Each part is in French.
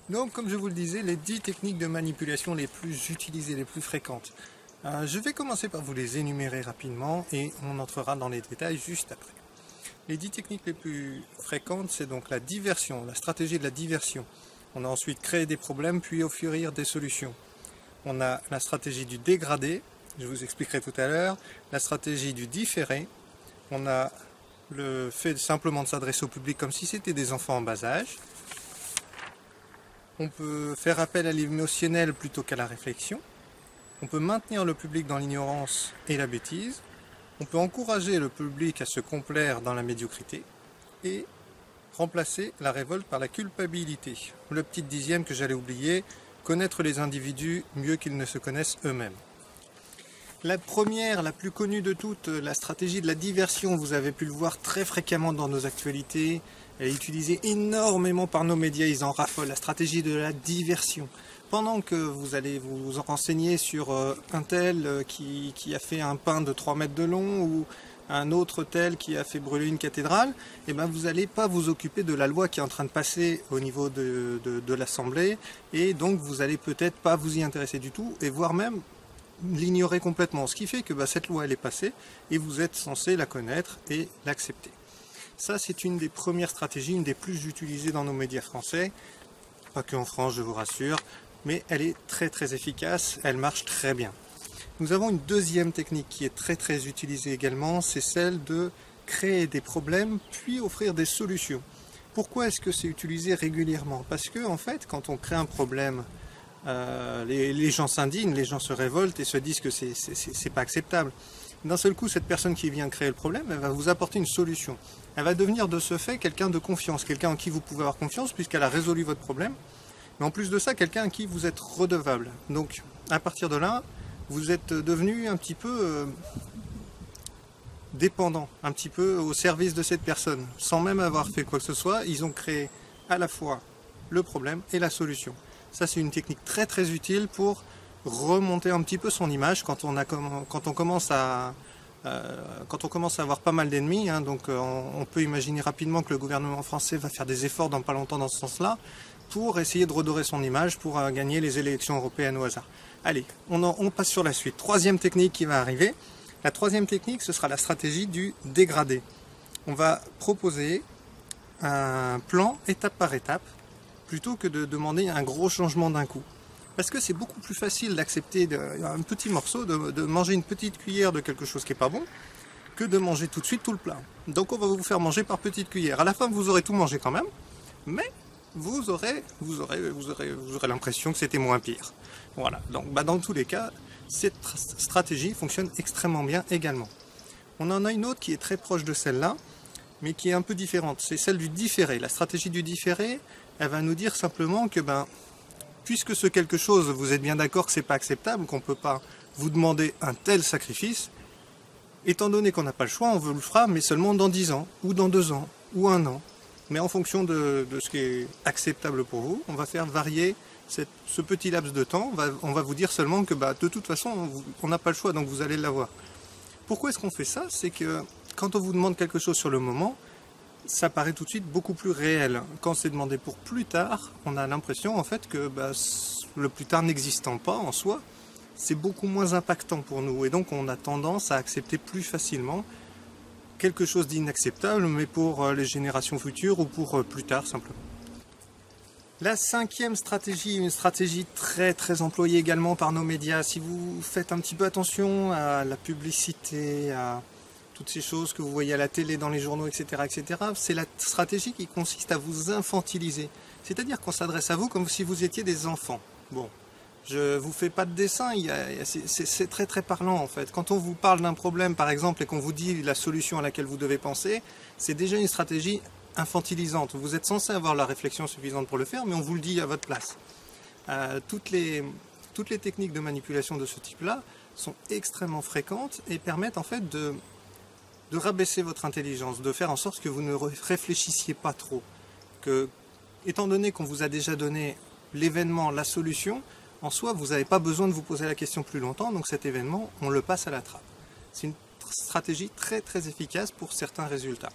Donc, comme je vous le disais, les 10 techniques de manipulation les plus utilisées, les plus fréquentes. Je vais commencer par vous les énumérer rapidement et on entrera dans les détails juste après. Les 10 techniques les plus fréquentes, c'est donc la diversion, la stratégie de la diversion. On a ensuite créé des problèmes, puis offrir des solutions. On a la stratégie du dégradé, je vous expliquerai tout à l'heure, la stratégie du différé. On a le fait simplement de s'adresser au public comme si c'était des enfants en bas âge. On peut faire appel à l'émotionnel plutôt qu'à la réflexion. On peut maintenir le public dans l'ignorance et la bêtise. On peut encourager le public à se complaire dans la médiocrité. Et remplacer la révolte par la culpabilité. Le petit dixième que j'allais oublier, connaître les individus mieux qu'ils ne se connaissent eux-mêmes. La première, la plus connue de toutes, la stratégie de la diversion, vous avez pu le voir très fréquemment dans nos actualités. Elle est utilisée énormément par nos médias, ils en raffolent, la stratégie de la diversion. Pendant que vous allez vous renseigner sur un tel qui a fait un pain de 3 mètres de long ou un autre tel qui a fait brûler une cathédrale, et ben vous n'allez pas vous occuper de la loi qui est en train de passer au niveau de l'Assemblée, et donc vous n'allez peut-être pas vous y intéresser du tout, et voire même l'ignorer complètement. Ce qui fait que cette loi elle est passée, et vous êtes censé la connaître et l'accepter. Ça, c'est une des premières stratégies, une des plus utilisées dans nos médias français. Pas que en France, je vous rassure, mais elle est très très efficace, elle marche très bien. Nous avons une deuxième technique qui est très très utilisée également, c'est celle de créer des problèmes puis offrir des solutions. Pourquoi est-ce que c'est utilisé régulièrement? Parce que en fait, quand on crée un problème, les gens s'indignent, les gens se révoltent et se disent que c'est pas acceptable. D'un seul coup, cette personne qui vient créer le problème, elle va vous apporter une solution. Elle va devenir de ce fait quelqu'un de confiance, quelqu'un en qui vous pouvez avoir confiance puisqu'elle a résolu votre problème. Mais en plus de ça, quelqu'un à qui vous êtes redevable. Donc, à partir de là, vous êtes devenu un petit peu dépendant, un petit peu au service de cette personne. Sans même avoir fait quoi que ce soit, ils ont créé à la fois le problème et la solution. Ça, c'est une technique très très utile pour remonter un petit peu son image quand on commence à avoir pas mal d'ennemis, hein. Donc on peut imaginer rapidement que le gouvernement français va faire des efforts dans pas longtemps dans ce sens-là pour essayer de redorer son image pour gagner les élections européennes au hasard. Allez, on passe sur la suite. Troisième technique qui va arriver. La troisième technique, ce sera la stratégie du dégradé. On va proposer un plan étape par étape plutôt que de demander un gros changement d'un coup. Parce que c'est beaucoup plus facile d'accepter un petit morceau, de manger une petite cuillère de quelque chose qui n'est pas bon, que de manger tout de suite tout le plat. Donc on va vous faire manger par petites cuillères. À la fin, vous aurez tout mangé quand même, mais vous aurez l'impression que c'était moins pire. Voilà, donc dans tous les cas, cette stratégie fonctionne extrêmement bien également. On en a une autre qui est très proche de celle-là, mais qui est un peu différente. C'est celle du différé. La stratégie du différé, elle va nous dire simplement que puisque ce quelque chose, vous êtes bien d'accord que c'est pas acceptable, qu'on ne peut pas vous demander un tel sacrifice, étant donné qu'on n'a pas le choix, on vous le fera, mais seulement dans 10 ans, ou dans 2 ans, ou 1 an. Mais en fonction de ce qui est acceptable pour vous, on va faire varier ce petit laps de temps. On va vous dire seulement que de toute façon, on n'a pas le choix, donc vous allez l'avoir. Pourquoi est-ce qu'on fait ça? C'est que quand on vous demande quelque chose sur le moment, ça paraît tout de suite beaucoup plus réel. Quand c'est demandé pour plus tard, on a l'impression en fait que le plus tard n'existant pas en soi, c'est beaucoup moins impactant pour nous. Et donc on a tendance à accepter plus facilement quelque chose d'inacceptable, mais pour les générations futures ou pour plus tard simplement. La cinquième stratégie, une stratégie très très employée également par nos médias. Si vous faites un petit peu attention à la publicité, à toutes ces choses que vous voyez à la télé, dans les journaux, etc., etc., c'est la stratégie qui consiste à vous infantiliser. C'est-à-dire qu'on s'adresse à vous comme si vous étiez des enfants. Bon, je vous fais pas de dessin, c'est très très parlant en fait. Quand on vous parle d'un problème par exemple et qu'on vous dit la solution à laquelle vous devez penser, c'est déjà une stratégie infantilisante. Vous êtes censé avoir la réflexion suffisante pour le faire, mais on vous le dit à votre place. Toutes les techniques de manipulation de ce type-là sont extrêmement fréquentes et permettent en fait de rabaisser votre intelligence, de faire en sorte que vous ne réfléchissiez pas trop. Que, étant donné qu'on vous a déjà donné l'événement, la solution, en soi, vous n'avez pas besoin de vous poser la question plus longtemps, donc cet événement, on le passe à la trappe. C'est une stratégie très très efficace pour certains résultats.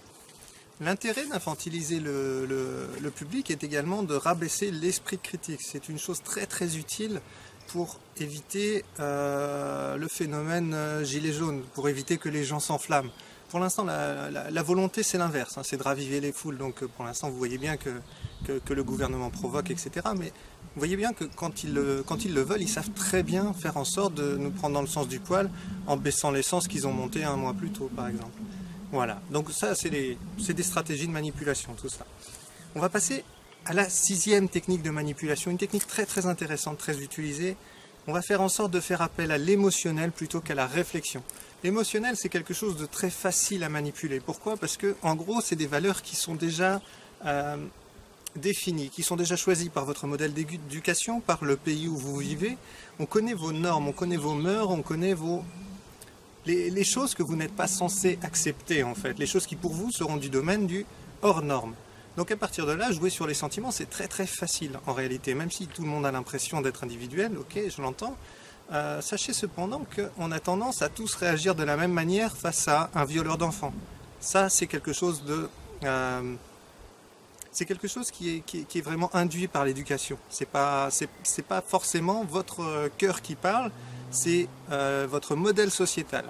L'intérêt d'infantiliser le public est également de rabaisser l'esprit critique. C'est une chose très très utile pour éviter le phénomène gilet jaune, pour éviter que les gens s'enflamment. Pour l'instant, la volonté, c'est l'inverse, hein, c'est de raviver les foules. Donc pour l'instant, vous voyez bien que le gouvernement provoque, etc. Mais vous voyez bien que quand ils le veulent, ils savent très bien faire en sorte de nous prendre dans le sens du poil en baissant l'essence qu'ils ont montée un mois plus tôt, par exemple. Voilà, donc ça, c'est des stratégies de manipulation, tout ça. On va passer à la 6e technique de manipulation, une technique très très intéressante, très utilisée. On va faire en sorte de faire appel à l'émotionnel plutôt qu'à la réflexion. L'émotionnel, c'est quelque chose de très facile à manipuler. Pourquoi? Parce que, en gros, c'est des valeurs qui sont déjà définies, qui sont déjà choisies par votre modèle d'éducation, par le pays où vous vivez. On connaît vos normes, on connaît vos mœurs, on connaît les choses que vous n'êtes pas censé accepter, en fait. Les choses qui, pour vous, seront du domaine du hors norme. Donc à partir de là, jouer sur les sentiments, c'est très très facile en réalité. Même si tout le monde a l'impression d'être individuel, ok, je l'entends. Sachez cependant qu'on a tendance à tous réagir de la même manière face à un violeur d'enfants. Ça, c'est quelque chose qui est vraiment induit par l'éducation. C'est pas forcément votre cœur qui parle, c'est votre modèle sociétal.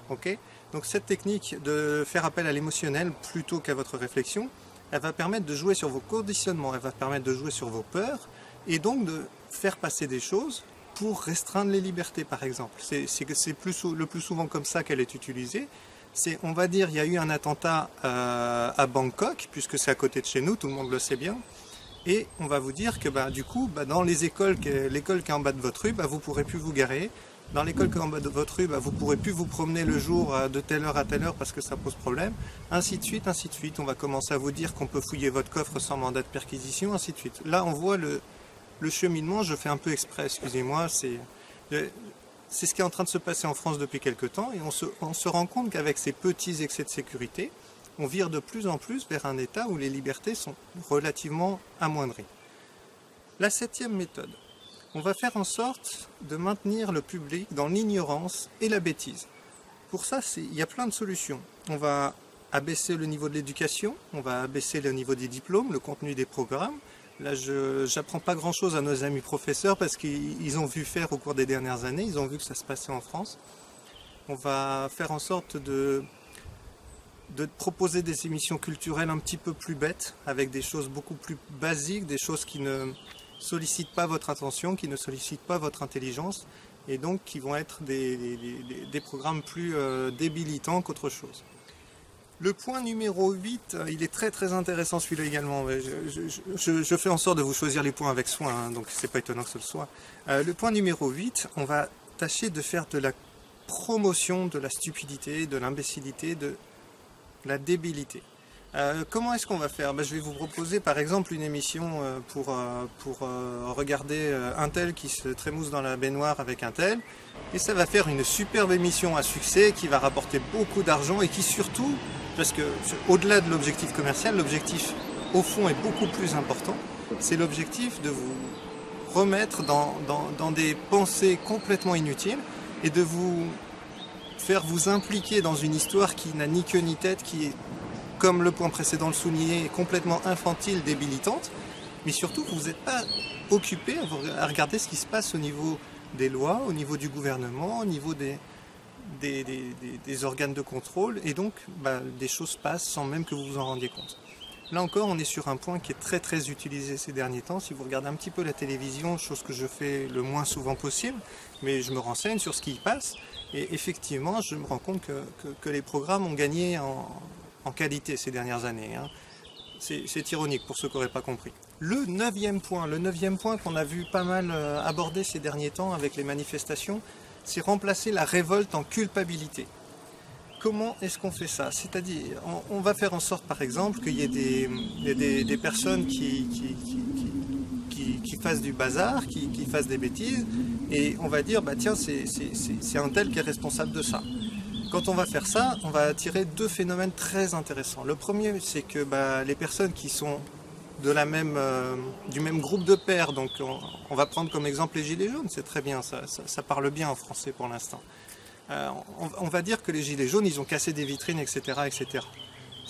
Okay, donc cette technique de faire appel à l'émotionnel plutôt qu'à votre réflexion, elle va permettre de jouer sur vos conditionnements, elle va permettre de jouer sur vos peurs et donc de faire passer des choses pour restreindre les libertés, par exemple. C'est le plus souvent comme ça qu'elle est utilisée. On va dire, il y a eu un attentat à Bangkok, puisque c'est à côté de chez nous, tout le monde le sait bien. Et on va vous dire que du coup, dans l'école qui est en bas de votre rue, vous ne pourrez plus vous garer. Dans l'école qui est en bas de votre rue, vous ne pourrez plus vous promener le jour de telle heure à telle heure parce que ça pose problème. Ainsi de suite, ainsi de suite. On va commencer à vous dire qu'on peut fouiller votre coffre sans mandat de perquisition, ainsi de suite. Là, on voit le cheminement, je fais un peu exprès, excusez-moi, c'est ce qui est en train de se passer en France depuis quelque temps et on se rend compte qu'avec ces petits excès de sécurité, on vire de plus en plus vers un état où les libertés sont relativement amoindries. La 7e méthode, on va faire en sorte de maintenir le public dans l'ignorance et la bêtise. Pour ça, il y a plein de solutions. On va abaisser le niveau de l'éducation, on va abaisser le niveau des diplômes, le contenu des programmes. Là, je n'apprends pas grand-chose à nos amis professeurs parce qu'ils ont vu faire au cours des dernières années, ils ont vu que ça se passait en France. On va faire en sorte de proposer des émissions culturelles un petit peu plus bêtes, avec des choses beaucoup plus basiques, des choses qui ne sollicitent pas votre attention, qui ne sollicitent pas votre intelligence, et donc qui vont être des programmes plus débilitants qu'autre chose. Le point numéro 8, il est très très intéressant celui-là également. Je fais en sorte de vous choisir les points avec soin, hein, donc c'est pas étonnant que ce le soit. Le point numéro 8, on va tâcher de faire de la promotion de la stupidité, de l'imbécilité, de la débilité. Comment est-ce qu'on va faire? Je vais vous proposer par exemple une émission pour regarder un tel qui se trémousse dans la baignoire avec un tel, et ça va faire une superbe émission à succès qui va rapporter beaucoup d'argent et qui surtout, parce que au-delà de l'objectif commercial, l'objectif au fond est beaucoup plus important, c'est l'objectif de vous remettre dans des pensées complètement inutiles et de vous faire vous impliquer dans une histoire qui n'a ni queue ni tête, qui est, comme le point précédent le soulignait, complètement infantile, débilitante, mais surtout vous n'êtes pas occupé à regarder ce qui se passe au niveau des lois, au niveau du gouvernement, au niveau des organes de contrôle, et donc des choses passent sans même que vous vous en rendiez compte. Là encore, on est sur un point qui est très très utilisé ces derniers temps. Si vous regardez un petit peu la télévision, chose que je fais le moins souvent possible, mais je me renseigne sur ce qui y passe, et effectivement, je me rends compte que les programmes ont gagné en qualité ces dernières années. Hein. C'est ironique pour ceux qui n'auraient pas compris. Le 9e point qu'on a vu pas mal aborder ces derniers temps avec les manifestations, c'est remplacer la révolte en culpabilité. Comment est-ce qu'on fait ça? C'est-à-dire, on va faire en sorte, par exemple, qu'il y ait des personnes qui fassent du bazar, qui fassent des bêtises, et on va dire, tiens, c'est un tel qui est responsable de ça. Quand on va faire ça, on va attirer deux phénomènes très intéressants. Le premier, c'est que les personnes qui sont du même groupe de pairs, donc on va prendre comme exemple les gilets jaunes, c'est très bien, ça parle bien en français pour l'instant. On va dire que les gilets jaunes, ils ont cassé des vitrines, etc., etc.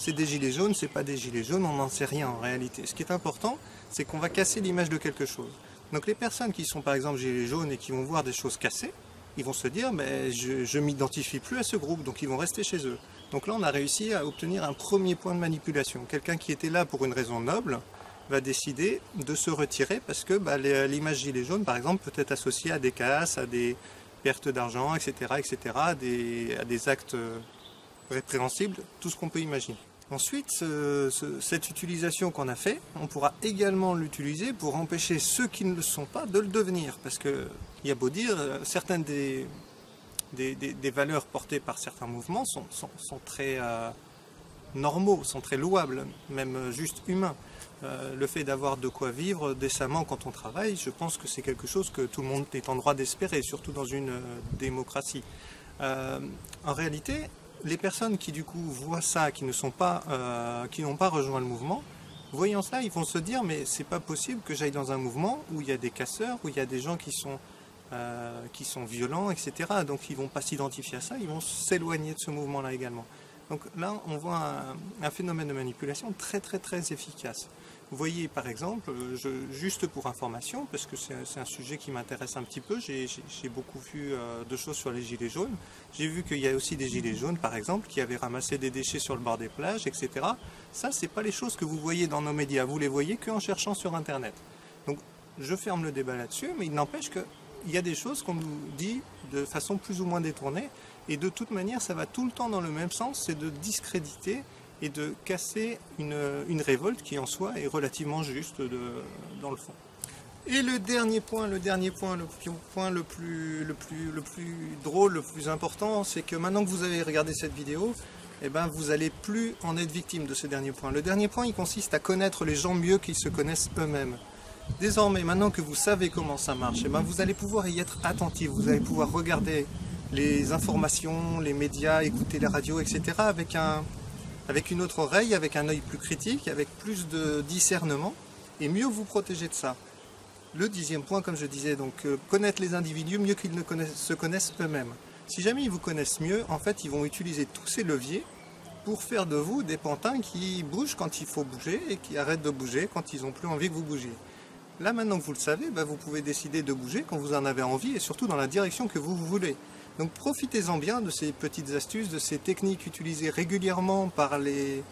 c'est des gilets jaunes, c'est pas des gilets jaunes, on n'en sait rien en réalité. Ce qui est important, c'est qu'on va casser l'image de quelque chose. Donc les personnes qui sont par exemple gilets jaunes et qui vont voir des choses cassées, ils vont se dire mais je m'identifie plus à ce groupe, donc ils vont rester chez eux. Donc là on a réussi à obtenir un premier point de manipulation. Quelqu'un qui était là pour une raison noble va décider de se retirer parce que l'image gilet jaune par exemple peut être associée à des casses, à des pertes d'argent, etc., etc., à des actes répréhensibles, tout ce qu'on peut imaginer. Ensuite, cette utilisation qu'on a fait, on pourra également l'utiliser pour empêcher ceux qui ne le sont pas de le devenir. Parce que, il y a beau dire, certaines des valeurs portées par certains mouvements sont très normaux, sont très louables, même juste humains. Le fait d'avoir de quoi vivre décemment quand on travaille, je pense que c'est quelque chose que tout le monde est en droit d'espérer, surtout dans une démocratie. En réalité, les personnes qui du coup voient ça, qui n'ont pas rejoint le mouvement, voyant cela, ils vont se dire mais c'est pas possible que j'aille dans un mouvement où il y a des casseurs, où il y a des gens qui sont violents, etc. Donc ils vont pas s'identifier à ça, ils vont s'éloigner de ce mouvement-là également. Donc là, on voit un phénomène de manipulation très très très efficace. Vous voyez par exemple, juste pour information, parce que c'est un sujet qui m'intéresse un petit peu, j'ai beaucoup vu de choses sur les gilets jaunes. J'ai vu qu'il y a aussi des gilets jaunes par exemple qui avaient ramassé des déchets sur le bord des plages, etc. Ça, c'est pas les choses que vous voyez dans nos médias, vous les voyez qu'en cherchant sur Internet. Donc je ferme le débat là-dessus, mais il n'empêche qu'il y a des choses qu'on nous dit de façon plus ou moins détournée, et de toute manière ça va tout le temps dans le même sens, c'est de discréditer et de casser une révolte qui en soi est relativement juste dans le fond. Et le point le plus drôle, le plus important, c'est que maintenant que vous avez regardé cette vidéo, eh ben, vous n'allez plus en être victime de ce dernier point. Le dernier point, il consiste à connaître les gens mieux qu'ils se connaissent eux-mêmes. Désormais, maintenant que vous savez comment ça marche, eh ben, vous allez pouvoir y être attentif, vous allez pouvoir regarder les informations, les médias, écouter la radio, etc. avec une autre oreille, avec un œil plus critique, avec plus de discernement, et mieux vous protéger de ça. Le 10e point, comme je disais, donc connaître les individus mieux qu'ils ne se connaissent eux-mêmes. Si jamais ils vous connaissent mieux, en fait, ils vont utiliser tous ces leviers pour faire de vous des pantins qui bougent quand il faut bouger et qui arrêtent de bouger quand ils n'ont plus envie que vous bougiez. Là, maintenant que vous le savez, vous pouvez décider de bouger quand vous en avez envie et surtout dans la direction que vous voulez. Donc profitez-en bien de ces petites astuces, de ces techniques utilisées régulièrement par les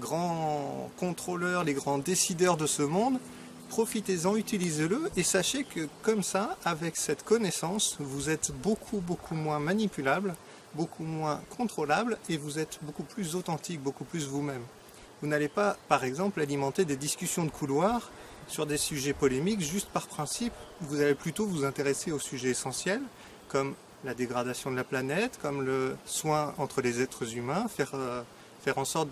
grands contrôleurs, les grands décideurs de ce monde. Profitez-en, utilisez-le et sachez que comme ça, avec cette connaissance, vous êtes beaucoup moins manipulable, beaucoup moins contrôlable et vous êtes beaucoup plus authentique, beaucoup plus vous-même. Vous n'allez pas, par exemple, alimenter des discussions de couloir sur des sujets polémiques juste par principe. Vous allez plutôt vous intéresser aux sujets essentiels comme la dégradation de la planète, comme le soin entre les êtres humains, faire en sorte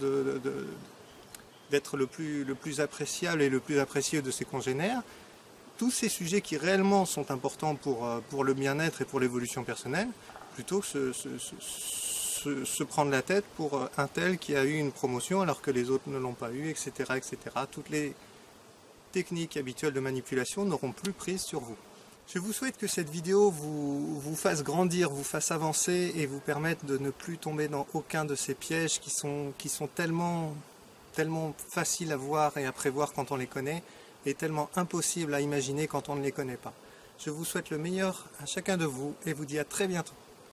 d'être le plus appréciable et le plus apprécié de ses congénères. Tous ces sujets qui réellement sont importants pour le bien-être et pour l'évolution personnelle, plutôt que se prendre la tête pour un tel qui a eu une promotion alors que les autres ne l'ont pas eu, etc., etc. Toutes les techniques habituelles de manipulation n'auront plus prise sur vous. Je vous souhaite que cette vidéo vous fasse grandir, vous fasse avancer et vous permette de ne plus tomber dans aucun de ces pièges qui sont tellement faciles à voir et à prévoir quand on les connaît et tellement impossibles à imaginer quand on ne les connaît pas. Je vous souhaite le meilleur à chacun de vous et vous dis à très bientôt.